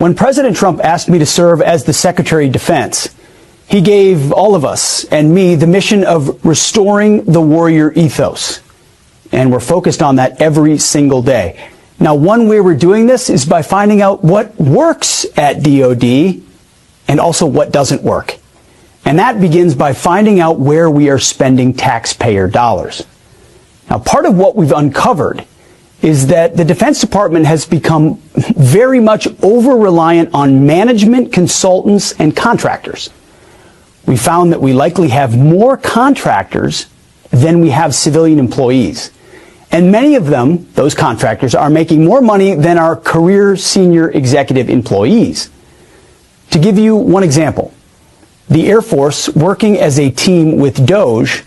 When President Trump asked me to serve as the Secretary of Defense, he gave all of us and me the mission of restoring the warrior ethos. And we're focused on that every single day. Now, one way we're doing this is by finding out what works at DOD and also what doesn't work. And that begins by finding out where we are spending taxpayer dollars. Now, part of what we've uncovered is that the Defense Department has become very much over-reliant on management, consultants, and contractors. We found that we likely have more contractors than we have civilian employees. And many of them, those contractors, are making more money than our career senior executive employees. To give you one example, the Air Force, working as a team with DOJ,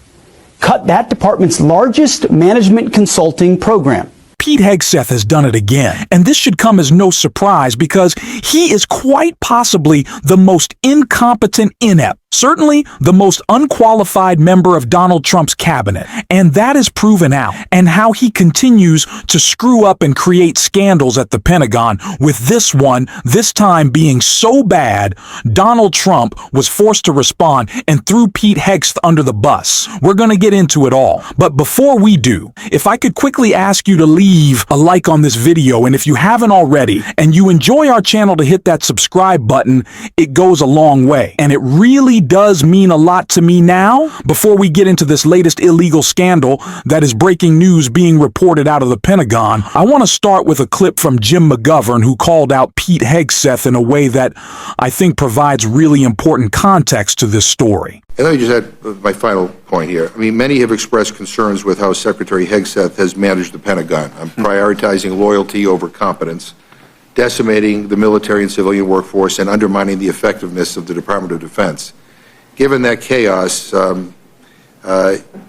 cut that department's largest management consulting program. Pete Hegseth has done it again, and this should come as no surprise because he is quite possibly the most incompetent, inept, certainly the most unqualified member of Donald Trump's cabinet, and that is proven out, and how he continues to screw up and create scandals at the Pentagon, with this one, this time being so bad, Donald Trump was forced to respond and threw Pete Hegseth under the bus. We're going to get into it all, but before we do, if I could quickly ask you to leave a like on this video, and if you haven't already, and you enjoy our channel, to hit that subscribe button. It goes a long way, and it really does mean a lot to me now. Before we get into this latest illegal scandal that is breaking news being reported out of the Pentagon, I want to start with a clip from Jim McGovern, who called out Pete Hegseth in a way that I think provides really important context to this story. And let me just add my final point here. I mean, many have expressed concerns with how Secretary Hegseth has managed the Pentagon, prioritizing loyalty over competence, decimating the military and civilian workforce, and undermining the effectiveness of the Department of Defense. Given that chaos,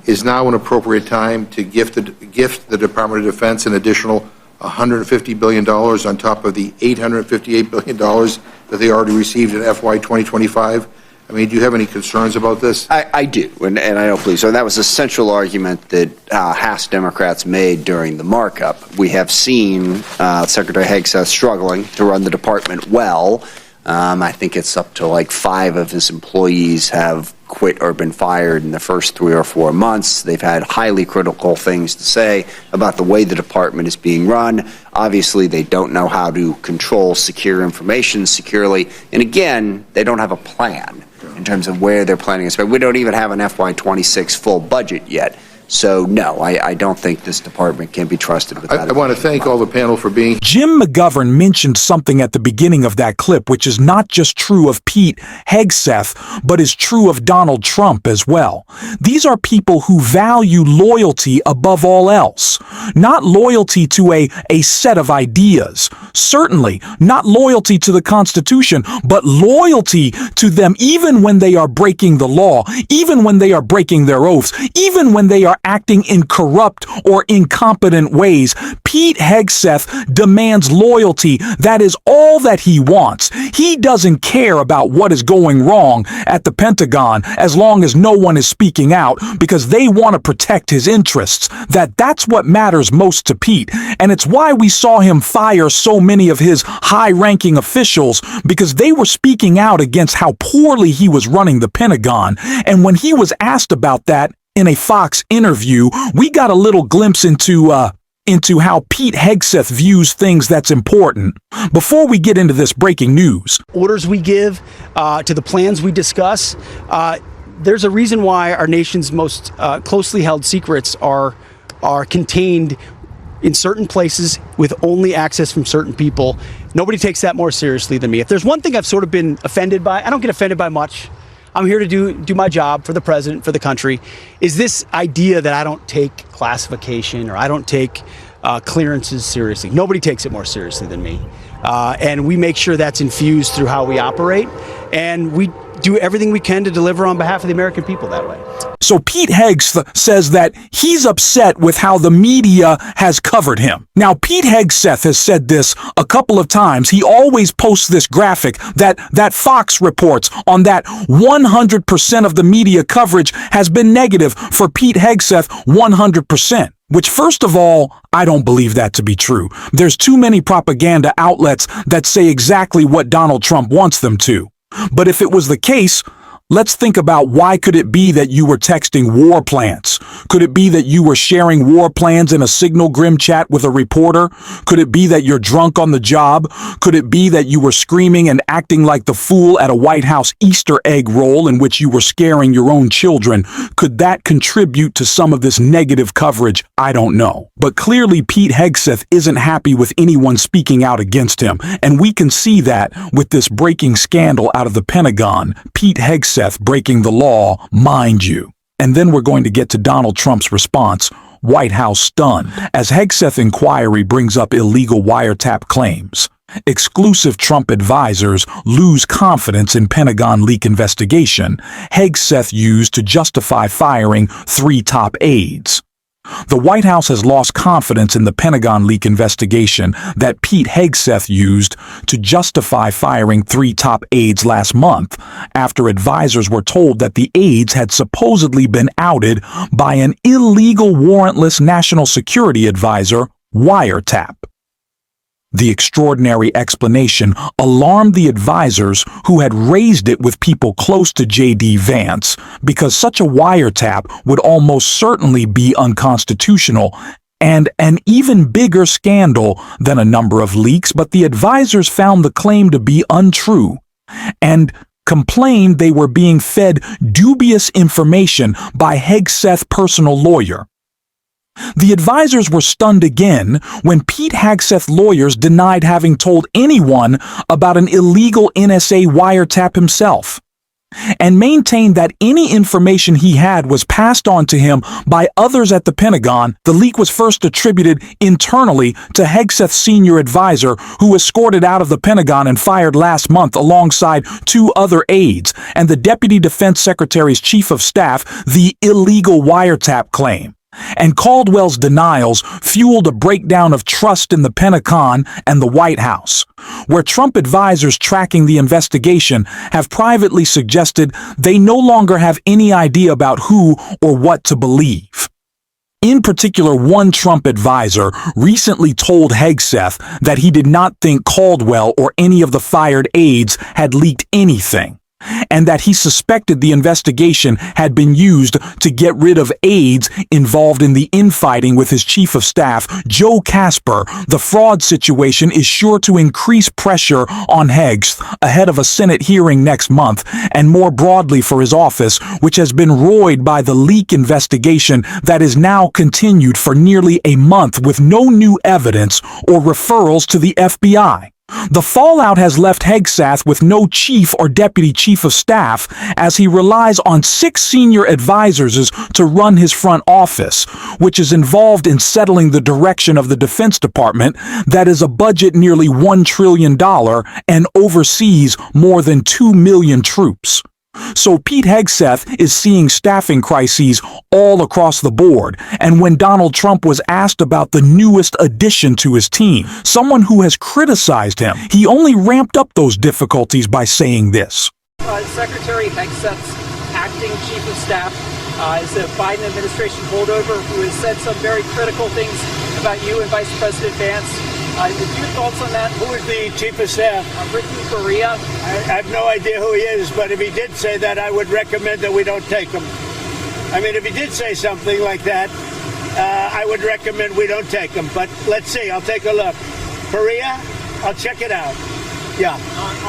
is now an appropriate time to gift the Department of Defense an additional $150 billion on top of the $858 billion that they already received in FY 2025? I mean, do you have any concerns about this? I do, and I don't believe so. And that was a central argument that House Democrats made during the markup. We have seen Secretary Hegseth struggling to run the department well. I think it's up to like 5 of his employees have quit or been fired in the first 3 or 4 months. They've had highly critical things to say about the way the department is being run. Obviously, they don't know how to control secure information securely. And again, they don't have a plan in terms of where they're planning to spend. We don't even have an FY26 full budget yet. So, no, I don't think this department can be trusted with that. I want to thank all the panel for being. Jim McGovern mentioned something at the beginning of that clip, which is not just true of Pete Hegseth, but is true of Donald Trump as well. These are people who value loyalty above all else. Not loyalty to a set of ideas. Certainly not loyalty to the Constitution, but loyalty to them even when they are breaking the law, even when they are breaking their oaths, even when they are acting in corrupt or incompetent ways. Pete Hegseth demands loyalty. That is all that he wants. He doesn't care about what is going wrong at the Pentagon as long as no one is speaking out, because they want to protect his interests. That's what matters most to Pete. And it's why we saw him fire so many of his high-ranking officials, because they were speaking out against how poorly he was running the Pentagon. And when he was asked about that in a Fox interview, we got a little glimpse into how Pete Hegseth views things that's important. Before we get into this breaking news, Orders we give, to the plans we discuss, there's a reason why our nation's most closely held secrets are contained in certain places with only access from certain people. Nobody takes that more seriously than me. If there's one thing I've sort of been offended by, I don't get offended by much. I'm here to do my job for the president, for the country, is this idea that I don't take classification or I don't take clearances seriously. Nobody takes it more seriously than me. And we make sure that's infused through how we operate. And we do everything we can to deliver on behalf of the American people that way. So Pete Hegseth says that he's upset with how the media has covered him. Now, Pete Hegseth has said this a couple of times. He always posts this graphic that Fox reports on that 100% of the media coverage has been negative for Pete Hegseth 100%. Which, first of all, I don't believe that to be true. There's too many propaganda outlets that say exactly what Donald Trump wants them to. But if it was the case, let's think about why could it be that you were texting war plans? Could it be that you were sharing war plans in a Signal Grim chat with a reporter? Could it be that you're drunk on the job? Could it be that you were screaming and acting like the fool at a White House Easter egg roll in which you were scaring your own children? Could that contribute to some of this negative coverage? I don't know. But clearly Pete Hegseth isn't happy with anyone speaking out against him, and we can see that with this breaking scandal out of the Pentagon. Pete Hegseth breaking the law, mind you. And then we're going to get to Donald Trump's response. White House stunned as Hegseth inquiry brings up illegal wiretap claims. Exclusive Trump advisors lose confidence in Pentagon leak investigation. Hegseth used to justify firing 3 top aides. The White House has lost confidence in the Pentagon leak investigation that Pete Hegseth used to justify firing 3 top aides last month after advisors were told that the aides had supposedly been outed by an illegal warrantless national security advisor, Wiretap. The extraordinary explanation alarmed the advisors who had raised it with people close to J.D. Vance because such a wiretap would almost certainly be unconstitutional and an even bigger scandal than a number of leaks, but the advisors found the claim to be untrue and complained they were being fed dubious information by Hegseth's personal lawyer. The advisors were stunned again when Pete Hegseth's lawyers denied having told anyone about an illegal NSA wiretap himself, and maintained that any information he had was passed on to him by others at the Pentagon. The leak was first attributed internally to Hegseth's senior advisor, who was escorted out of the Pentagon and fired last month alongside 2 other aides, and the Deputy Defense Secretary's chief of staff, the illegal wiretap claim. And Caldwell's denials fueled a breakdown of trust in the Pentagon and the White House, where Trump advisors tracking the investigation have privately suggested they no longer have any idea about who or what to believe. In particular, one Trump advisor recently told Hegseth that he did not think Caldwell or any of the fired aides had leaked anything, and that he suspected the investigation had been used to get rid of aides involved in the infighting with his chief of staff, Joe Casper. The fraud situation is sure to increase pressure on Hegseth ahead of a Senate hearing next month, and more broadly for his office, which has been roiled by the leak investigation that is now continued for nearly a month with no new evidence or referrals to the FBI. The fallout has left Hegseth with no chief or deputy chief of staff, as he relies on 6 senior advisors to run his front office, which is involved in settling the direction of the Defense Department that is a budget nearly $1 trillion and oversees more than 2 million troops. So Pete Hegseth is seeing staffing crises all across the board, and when Donald Trump was asked about the newest addition to his team, someone who has criticized him, he only ramped up those difficulties by saying this. Secretary Hegseth's acting chief of staff is a Biden administration holdover who has said some very critical things about you and Vice President Vance. Your thoughts on that? Who is the chief of staff? Ricky Faria. I have no idea who he is, but if he did say that, I would recommend that we don't take him. I mean, if he did say something like that, I would recommend we don't take him. But let's see. I'll take a look. Faria, I'll check it out. Yeah.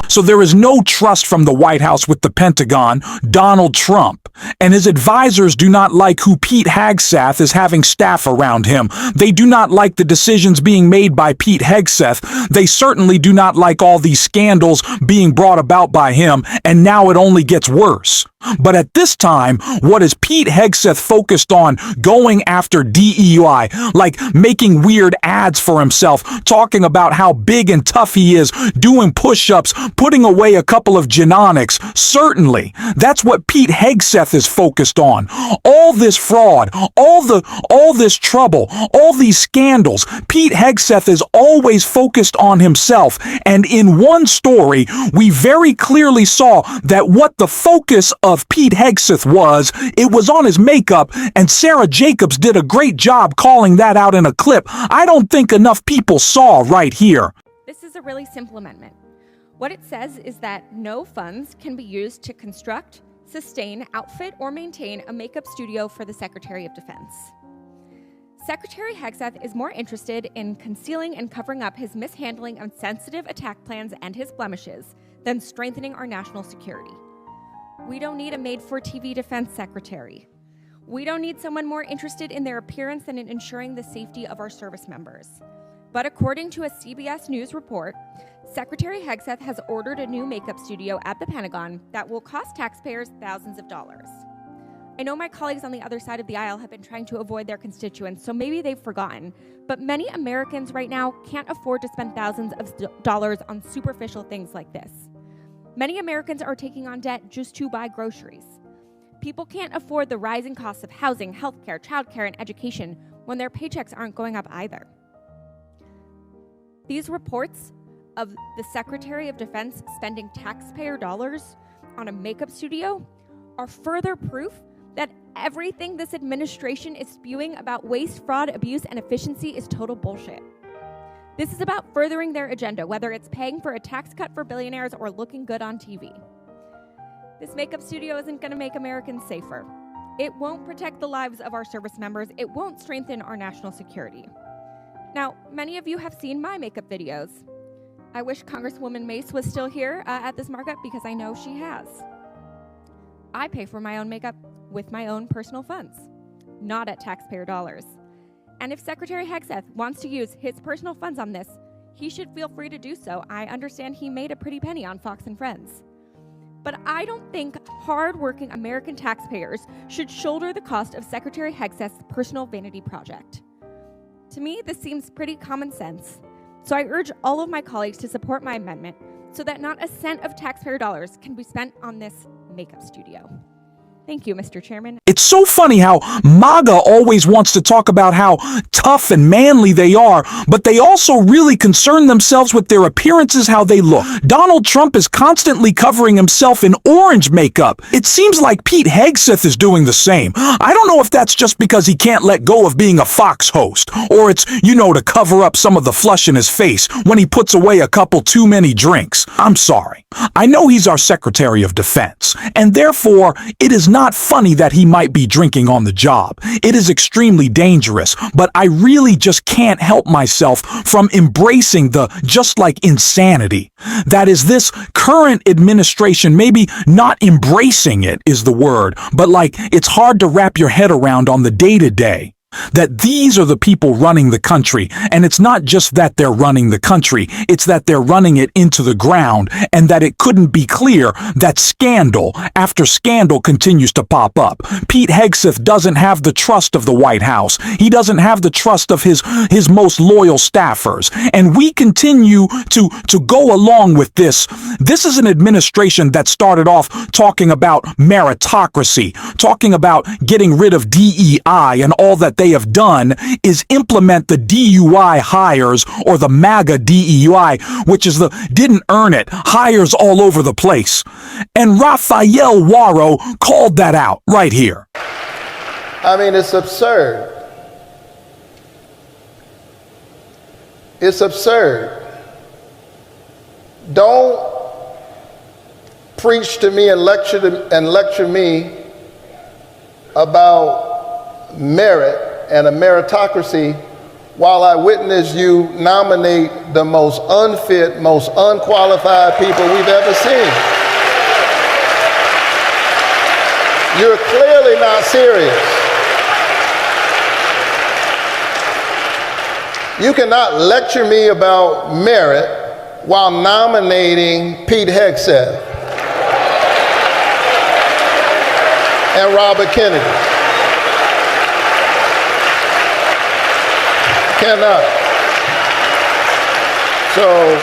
So there is no trust from the White House with the Pentagon, Donald Trump, and his advisors do not like who Pete Hegseth is having staff around him. They do not like the decisions being made by Pete Hegseth. They certainly do not like all these scandals being brought about by him, and now it only gets worse. But at this time, what is Pete Hegseth focused on? Going after DEI, like making weird ads for himself, talking about how big and tough he is, doing push-ups, putting away a couple of genonics. Certainly, that's what Pete Hegseth is focused on. All this fraud, all this trouble, all these scandals. Pete Hegseth is always focused on himself. And in one story, we very clearly saw that what the focus of Pete Hegseth was, it was on his makeup, and Sarah Jacobs did a great job calling that out in a clip I don't think enough people saw right here. This is a really simple amendment. What it says is that no funds can be used to construct, sustain, outfit, or maintain a makeup studio for the Secretary of Defense. Secretary Hegseth is more interested in concealing and covering up his mishandling of sensitive attack plans and his blemishes than strengthening our national security. We don't need a made-for-TV defense secretary. We don't need someone more interested in their appearance than in ensuring the safety of our service members. But according to a CBS News report, Secretary Hegseth has ordered a new makeup studio at the Pentagon that will cost taxpayers thousands of dollars. I know my colleagues on the other side of the aisle have been trying to avoid their constituents, so maybe they've forgotten, but many Americans right now can't afford to spend thousands of dollars on superficial things like this. Many Americans are taking on debt just to buy groceries. People can't afford the rising costs of housing, healthcare, childcare, and education when their paychecks aren't going up either. These reports of the Secretary of Defense spending taxpayer dollars on a makeup studio are further proof that everything this administration is spewing about waste, fraud, abuse, and efficiency is total bullshit. This is about furthering their agenda, whether it's paying for a tax cut for billionaires or looking good on TV. This makeup studio isn't going to make Americans safer. It won't protect the lives of our service members. It won't strengthen our national security. Now, many of you have seen my makeup videos. I wish Congresswoman Mace was still here at this markup because I know she has. I pay for my own makeup with my own personal funds, not at taxpayer dollars. And if Secretary Hegseth wants to use his personal funds on this, he should feel free to do so. I understand he made a pretty penny on Fox and Friends. But I don't think hard-working American taxpayers should shoulder the cost of Secretary Hegseth's personal vanity project. To me, this seems pretty common sense. So I urge all of my colleagues to support my amendment so that not a cent of taxpayer dollars can be spent on this makeup studio. Thank you, Mr. Chairman. It's so funny how MAGA always wants to talk about how tough and manly they are, but they also really concern themselves with their appearances, how they look. Donald Trump is constantly covering himself in orange makeup. It seems like Pete Hegseth is doing the same. I don't know if that's just because he can't let go of being a Fox host, or it's, to cover up some of the flush in his face when he puts away a couple too many drinks. I'm sorry. I know he's our Secretary of Defense, and therefore it is not funny that he might be drinking on the job. It is extremely dangerous, but I really just can't help myself from embracing the just like insanity. That is, this current administration, maybe not embracing it is the word, but like it's hard to wrap your head around on the day-to-day. That these are the people running the country, and it's not just that they're running the country, it's that they're running it into the ground, and that it couldn't be clear that scandal after scandal continues to pop up. Pete Hegseth doesn't have the trust of the White House. He doesn't have the trust of his most loyal staffers, and we continue to go along with this. This is an administration that started off talking about meritocracy, talking about getting rid of DEI, and all that they have done is implement the DUI hires, or the MAGA DEI, which is the didn't earn it hires all over the place. And Raphael Warro called that out right here. I mean, it's absurd. It's absurd. Don't preach to me and lecture me about merit and a meritocracy while I witness you nominate the most unfit, most unqualified people we've ever seen. You're clearly not serious. You cannot lecture me about merit while nominating Pete Hegseth and Robert Kennedy. Cannot. So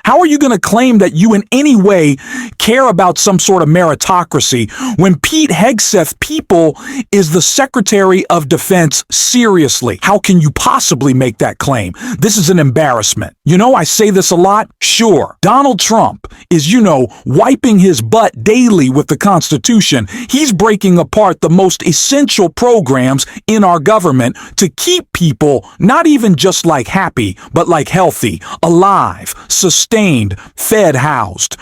How are you going to claim that you in any way care about some sort of meritocracy when Pete Hegseth People is the Secretary of Defense? Seriously, how can you possibly make that claim? This is an embarrassment. You know, I say this a lot. Sure, Donald Trump is, wiping his butt daily with the Constitution. He's breaking apart the most essential programs in our government to keep people not even just like happy, but like healthy, alive, sustained, fed, housed.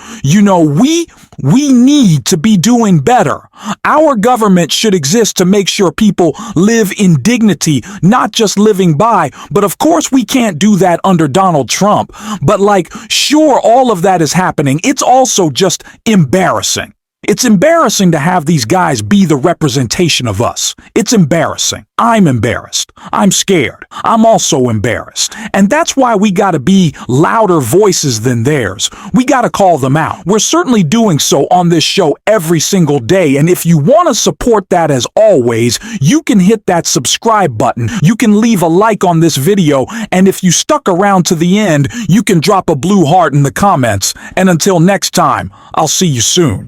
We need to be doing better. Our government should exist to make sure people live in dignity, not just living by. But of course, we can't do that under Donald Trump. But sure, all of that is happening. It's also just embarrassing. It's embarrassing to have these guys be the representation of us. It's embarrassing. I'm embarrassed. I'm scared. I'm also embarrassed. And that's why we gotta be louder voices than theirs. We gotta call them out. We're certainly doing so on this show every single day. And if you wanna support that, as always, you can hit that subscribe button. You can leave a like on this video. And if you stuck around to the end, you can drop a blue heart in the comments. And until next time, I'll see you soon.